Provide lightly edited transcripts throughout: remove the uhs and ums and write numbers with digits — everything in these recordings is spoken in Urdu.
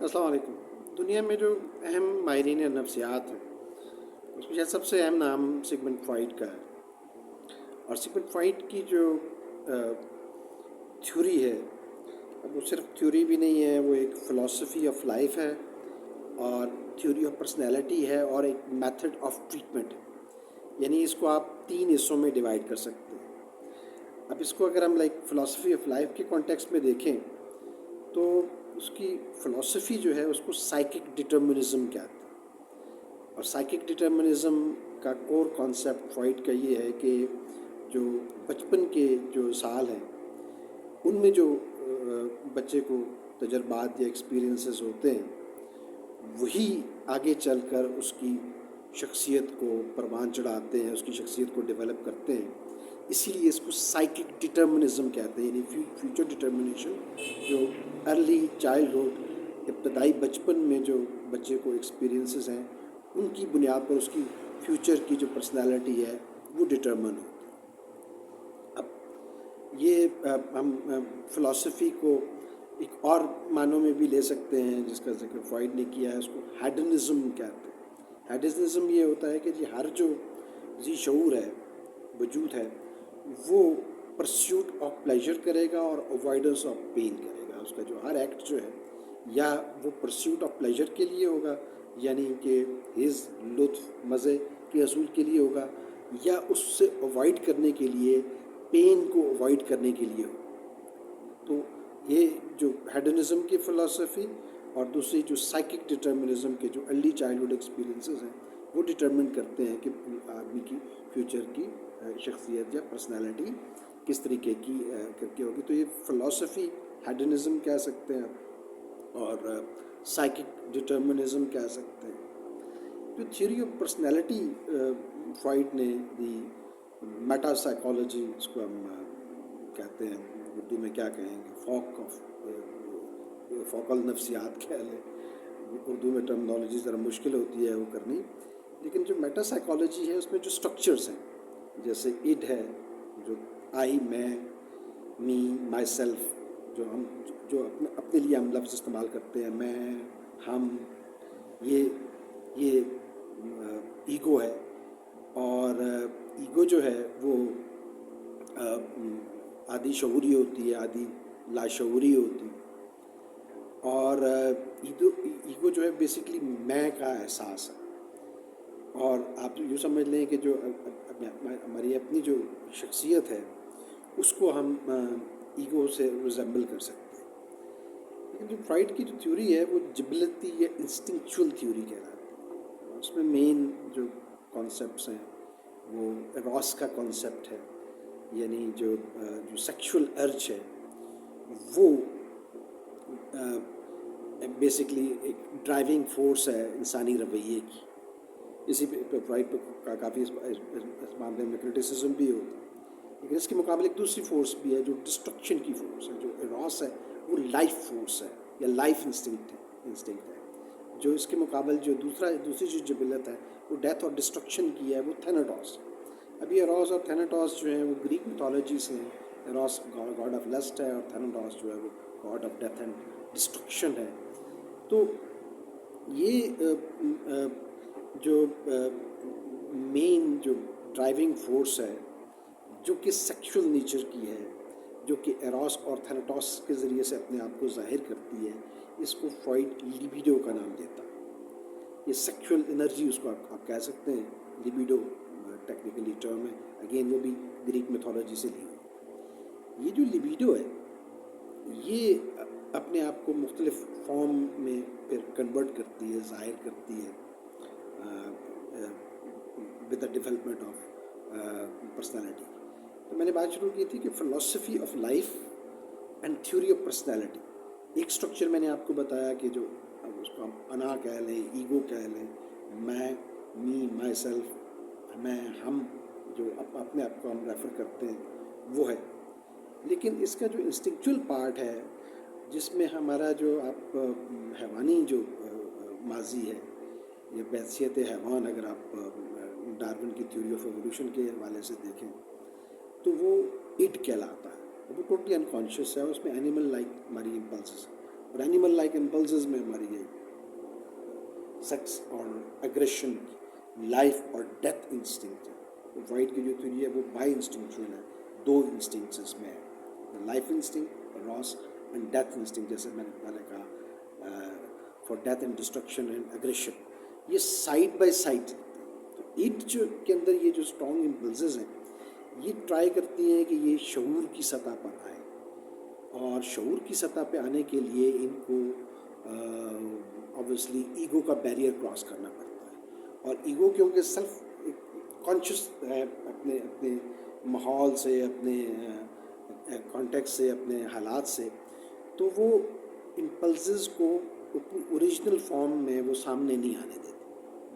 السلام علیکم۔ دنیا میں جو اہم ماہرین نفسیات ہیں اس میں شاید سب سے اہم نام سگمنڈ فرائڈ کا ہے، اور سگمنڈ فرائڈ کی جو تھیوری ہے، اب وہ صرف تھیوری بھی نہیں ہے، وہ ایک فلاسفی آف لائف ہے، اور تھیوری آف پرسنالٹی ہے، اور ایک میتھڈ آف ٹریٹمنٹ ہے۔ یعنی اس کو آپ 3 حصوں میں ڈیوائڈ کر سکتے ہیں۔ اب اس کو اگر ہم فلاسفی آف لائف کے کانٹیکسٹ میں دیکھیں تو اس کی فلاسفی جو ہے اس کو سائیکک ڈٹرمنزم کہتے ہیں، اور سائیکک ڈٹرمنزم کا کور کانسیپٹ فرائڈ کا یہ ہے کہ جو بچپن کے جو سال ہیں ان میں جو بچے کو تجربات یا ایکسپیرینسز ہوتے ہیں وہی آگے چل کر اس کی شخصیت کو پروان چڑھاتے ہیں، اس کی شخصیت کو ڈیولپ کرتے ہیں۔ اسی لیے اس کو سائیکک ڈٹرمنزم کہتے ہیں، یعنی فیوچر ڈٹرمنیشن جو ارلی چائلڈہڈ، ابتدائی بچپن میں جو بچے کو ایکسپیرینسز ہیں ان کی بنیاد پر اس کی فیوچر کی جو پرسنالٹی ہے وہ ڈٹرمن ہوتی ہے۔ اب یہ ہم فلاسفی کو ایک اور معنوں میں بھی لے سکتے ہیں جس کا ذکر فرائڈ نے کیا ہے، اس کو ہیڈنزم کہتے ہیں۔ ہیڈنزم یہ ہوتا ہے کہ ہر جو ذی شعور ہے، وجود ہے، وہ پرسیوٹ آف پلیجر کرے گا اور اوائڈنس آف پین کرے گا۔ اس کا جو ہر ایکٹ جو ہے یا وہ پرسیوٹ آف پلیجر کے لیے ہوگا، یعنی کہ ہز لطف مزے کے حصول کے لیے ہوگا، یا اس سے اوائڈ کرنے کے لیے، پین کو اوائڈ کرنے کے لیے ہوگا۔ تو یہ جو ہیڈنزم کی فلاسفی اور دوسری جو سائیکک ڈٹرمنزم کے جو ارلی چائلڈہڈ ایکسپیرینسز ہیں وہ ڈٹرمن کرتے ہیں کہ آدمی کی فیوچر کی شخصیت یا پرسنالٹی کس طریقے کی کر کے ہوگی۔ تو یہ فلاسفی ہیڈنزم کہہ سکتے ہیں اور سائیکک ڈٹرمنزم کہہ سکتے ہیں۔ جو تھیوری آف پرسنالٹی فرائڈ نے دی، میٹا سائیکالوجی اس کو ہم کہتے ہیں، اردو میں کیا کہیں گے، فوکل نفسیات کہہ لیں، اردو میں ٹرمنالوجی ذرا مشکل ہوتی ہے وہ کرنی، لیکن جو میٹا سائیکالوجی ہے اس میں جو سٹرکچرز ہیں، جیسے اڈ ہے، جو آئی، میں، می، مائی سیلف، جو اپنے لیے ہم لفظ استعمال کرتے ہیں، میں، ہم، یہ ایگو ہے، اور ایگو جو ہے وہ آدھی شعوری ہوتی ہے، آدھی لاشعوری ہوتی ہے، اور ایگو جو ہے بیسکلی میں کا احساس ہے، اور آپ یوں سمجھ لیں کہ جو ہماری اپنی جو شخصیت ہے اس کو ہم ایگو سے ریزمبل کر سکتے ہیں۔ لیکن جو فرائڈ کی جو تھیوری ہے وہ جبلتی یا انسٹنکچول تھیوری کہلاتی ہے۔ اس میں مین جو کانسیپٹس ہیں وہ ایروس کا کانسیپٹ ہے، یعنی جو سیکشول ارج ہے وہ بیسکلی ایک ڈرائیونگ فورس ہے انسانی رویے کی۔ اسی پہ فرائڈ پہ کافی اس معاملے میں کرٹیسزم بھی ہوتا ہے، لیکن اس کے مقابلے ایک دوسری فورس بھی ہے جو ڈسٹرکشن کی فورس ہے۔ جو ایروس ہے وہ لائف فورس ہے یا لائف انسٹنکٹ ہے، جو اس کے مقابل جو دوسری جو جبلت ہے وہ ڈیتھ اور ڈسٹرکشن کی ہے، وہ تھیناٹوس ہے۔ ابھی ایروس اور تھیناٹوس جو ہیں وہ گریک میتھولوجی سے ہیں۔ ایروس گاڈ آف لسٹ ہے، اور تھیناٹوس جو ہے وہ God of death and destruction ہے۔ تو یہ جو مین جو ڈرائیونگ فورس ہے جو کہ سیکشول نیچر کی ہے، جو کہ ایروس اور تھیناٹوس کے ذریعے سے اپنے آپ کو ظاہر کرتی ہے، اس کو فرائڈ لیبیڈو کا نام دیتا ہے۔ یہ سیکشول انرجی اس کو آپ کہہ سکتے ہیں، لیبیڈو ٹیکنیکلی ٹرم ہے، اگین وہ بھی گریک میتھولوجی سے لی ہوئی۔ یہ جو لیبیڈو ہے یہ اپنے آپ کو مختلف فارم میں پھر کنورٹ کرتی ہے، ظاہر کرتی ہے with the development of personality. تو میں نے بات شروع کی تھی کہ philosophy of life and theory of personality. ایک سٹرکچر میں نے آپ کو بتایا کہ جو اس کو ہم انا کہہ لیں، ایگو کہہ لیں، میں، می، مائی سیلف، میں، ہم، جو اپنے آپ کو ہم ریفر کرتے ہیں وہ ہے۔ لیکن اس کا جو انسٹنکچول پارٹ ہے جس میں ہمارا جو حیوانی جو ماضی ہے یا بحیثیت حیوان، اگر آپ ڈارون کی تھیوری آف ایوولوشن کے حوالے سے دیکھیں تو وہ اٹ کہلاتا ہے، وہ ٹوٹلی انکانشیس ہے، اس میں اینیمل لائک ہماری امپلسز ہیں۔ اور اینیمل لائک امپلسز میں ہماری یہ سیکس اور اگریشن لائف اور ڈیتھ انسٹنکٹ ہے. فرائڈ کی جو تھیوری ہے وہ بائی انسٹنکچوئل ہے, دو انسٹنکٹس میں ہے, لائف انسٹنکٹ راس اینڈ ڈیتھ انسٹنکٹ, جیسے میں نے پہلے کہا for death and destruction and aggression, یہ سائڈ بائی سائڈ چلتے ہیں. تو ایٹ جو کے اندر یہ جو اسٹرانگ امپلسز ہیں یہ ٹرائی کرتی ہیں کہ یہ شعور کی سطح پر آئیں, اور شعور کی سطح پہ آنے کے لیے ان کو آبویسلی ایگو کا بیریئر کراس کرنا پڑتا ہے. اور ایگو کیونکہ سیلف کانشیس ہے اپنے اپنے ماحول سے, اپنے کانٹیکٹ سے, اپنے حالات سے, تو وہ امپلسز کو اپنی اوریجنل فارم میں وہ سامنے نہیں آنے دیتے.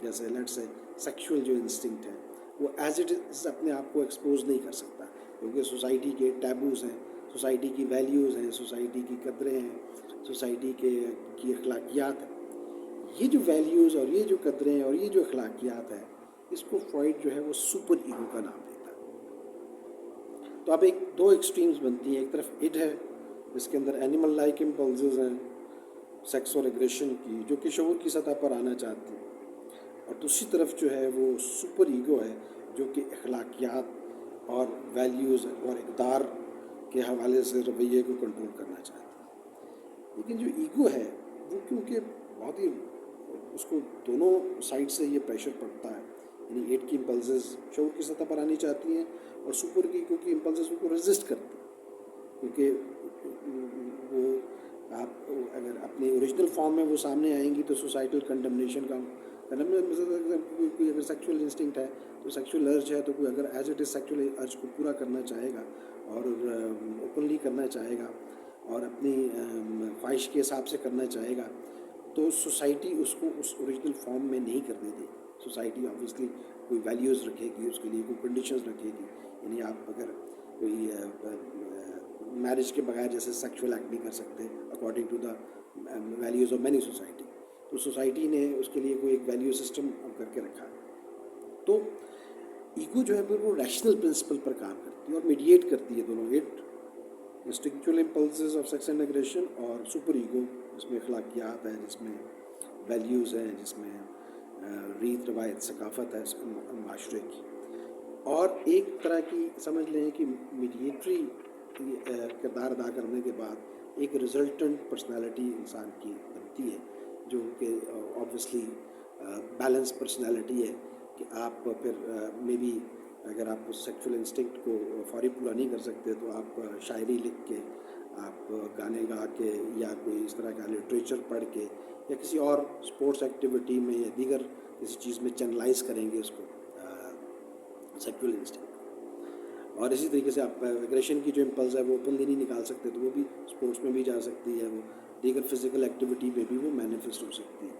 جیسے لیٹ سے سیکشول جو انسٹنکٹ ہے وہ ایز اٹ از اپنے آپ کو ایکسپوز نہیں کر سکتا, کیونکہ سوسائٹی کے ٹیبوز ہیں, سوسائٹی کی ویلیوز ہیں, سوسائٹی کی قدریں ہیں, سوسائٹی کی اخلاقیات ہیں. یہ جو ویلیوز اور یہ جو قدریں اور یہ جو اخلاقیات ہیں اس کو فرائڈ جو ہے وہ سپر ایگو کا نام دیتا ہے. تو اب دو ایکسٹریمز بنتی ہیں, ایک طرف اٹ ہے جس کے اندر اینیمل لائک امپلسز ہیں سیکس اور اگریشن کی, جو کہ شعور کی سطح پر آنا چاہتی ہیں, اور دوسری طرف جو ہے وہ سپر ایگو ہے جو کہ اخلاقیات اور ویلیوز اور اقدار کے حوالے سے رویے کو کنٹرول کرنا چاہتی ہے. لیکن جو ایگو ہے وہ کیونکہ بہت ہی اس کو دونوں سائڈ سے یہ پریشر پڑتا ہے, یعنی ایٹ کی امپلسز شعور کی سطح پر آنی چاہتی ہیں اور سپر کی کیونکہ امپلسز ان کو ریزسٹ کرتی ہیں, کیونکہ وہ آپ اگر اپنی اوریجنل فارم میں وہ سامنے آئیں گی تو سوسائٹل کنڈمنیشن کا کوئی اگر سیکشول انسٹنکٹ ہے تو سیکشول ارج ہے, تو کوئی اگر ایز اٹ از سیکشول ارج کو پورا کرنا چاہے گا اور اوپنلی کرنا چاہے گا اور اپنی خواہش کے حساب سے کرنا چاہے گا تو سوسائٹی اس کو اس اوریجنل فارم میں نہیں کرنے دے. سوسائٹی آبویسلی کوئی ویلیوز رکھے گی, اس کے لیے کوئی کنڈیشنز رکھے گی. یعنی آپ اگر کوئی میرج کے بغیر جیسے سیکشول ایکٹ نہیں کر سکتے according to the values of many society, تو سوسائٹی نے اس کے لیے کوئی ایک ویلیو سسٹم کر کے رکھا ہے. تو ایگو جو ہے پھر وہ ریشنل پرنسپل پر کام کرتی ہے اور میڈیٹ کرتی ہے دونوں, id instinctual impulses of sex and aggression اور سپر ایگو جس میں اخلاقیات ہے, جس میں ویلیوز ہیں, جس میں ریت روایت ثقافت ہے معاشرے کی. اور ایک طرح کی سمجھ لیں کہ میڈیٹری کردار ادا کرنے کے بعد ایک ریزلٹنٹ پرسنالٹی انسان کی بنتی ہے جو کہ آبویسلی بیلنس پرسنالٹی ہے, کہ آپ پھر مے بی اگر آپ اس سیکشول انسٹنکٹ کو فوری پورا نہیں کر سکتے تو آپ شاعری لکھ کے, آپ گانے گا کے, یا کوئی اس طرح کا لٹریچر پڑھ کے, یا کسی اور اسپورٹس ایکٹیویٹی میں یا دیگر کسی چیز میں چینلائز کریں گے اس کو سیکشول انسٹنکٹ. اور اسی طریقے سے آپ اگریشن کی جو امپلس ہے وہ اوپنلی نہیں نکال سکتے تو وہ بھی اسپورٹس میں بھی جا سکتی ہے, وہ دیگر فزیکل ایکٹیویٹی میں بھی وہ مینیفیسٹ ہو سکتی ہے.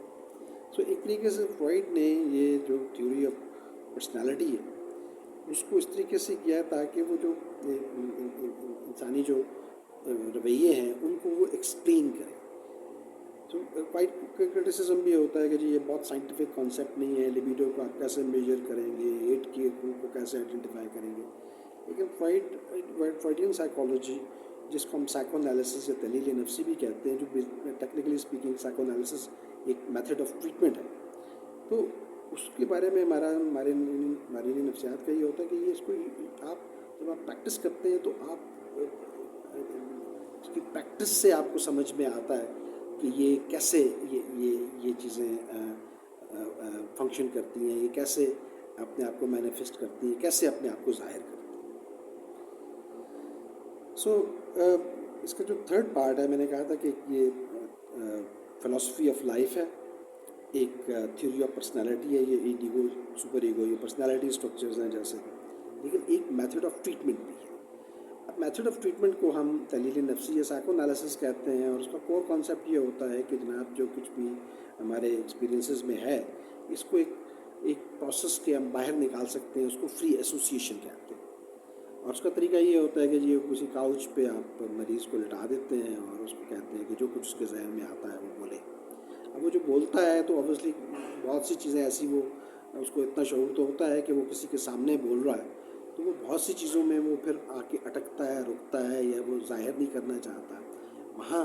سو ایک طریقے سے فرائڈ نے یہ جو تھیوری آف پرسنالٹی ہے اس کو اس طریقے سے کیا ہے تاکہ وہ جو انسانی جو رویے ہیں ان کو وہ ایکسپلین کرے. تو کوائٹ کرٹیسزم بھی ہوتا ہے کہ جی یہ بہت سائنٹیفک کانسیپٹ نہیں ہے, لیبیڈو کو آپ کیسے میجر کریں گے, ایٹ کے کو کیسے آئیڈینٹیفائی کریں گے. لیکن فرائڈین سائیکالوجی جس کو ہم سائیکو انالیسس یا تحلیل نفسی بھی کہتے ہیں, جو ٹیکنیکلی اسپیکنگ سائیکو انالیسس ایک میتھڈ آف ٹریٹمنٹ ہے, تو اس کے بارے میں ہمارے نفسیات کا یہ ہوتا ہے کہ یہ اس کو آپ جب آپ پریکٹس کرتے ہیں تو آپ اس کی پریکٹس سے آپ کو سمجھ میں آتا ہے کہ یہ کیسے یہ چیزیں فنکشن کرتی ہیں, یہ کیسے اپنے آپ کو مینیفیسٹ کرتی ہیں, کیسے اپنے آپ کو ظاہر کرتی ہیں. سو اس کا جو تھرڈ پارٹ ہے میں نے کہا تھا کہ یہ فلاسفی آف لائف ہے, ایک تھیوری آف پرسنالٹی ہے, یہ ایگو سپر ایگو یہ پرسنالٹی اسٹرکچرز ہیں جیسے, لیکن ایک میتھڈ آف ٹریٹمنٹ بھی ہے. اب میتھڈ آف ٹریٹمنٹ کو ہم تحلیل نفسی یا سائیکو انالیسس کہتے ہیں, اور اس کا کور کانسیپٹ یہ ہوتا ہے کہ جناب جو کچھ بھی ہمارے ایکسپیرینسز میں ہے اس کو ایک پروسیس کے ہم باہر نکال سکتے ہیں, اس کو فری ایسوسیشن کہتے ہیں. اور اس کا طریقہ یہ ہوتا ہے کہ جی کسی کاؤچ پہ آپ مریض کو لٹا دیتے ہیں اور اس کو کہتے ہیں کہ جو کچھ اس کے ذہن میں آتا ہے وہ بولے. اب وہ جو بولتا ہے تو اوبیسلی بہت سی چیزیں ایسی وہ اس کو اتنا شعور تو ہوتا ہے کہ وہ کسی کے سامنے بول رہا ہے, تو وہ بہت سی چیزوں میں وہ پھر آ کے اٹکتا ہے, رکتا ہے, یا وہ ظاہر نہیں کرنا چاہتا. وہاں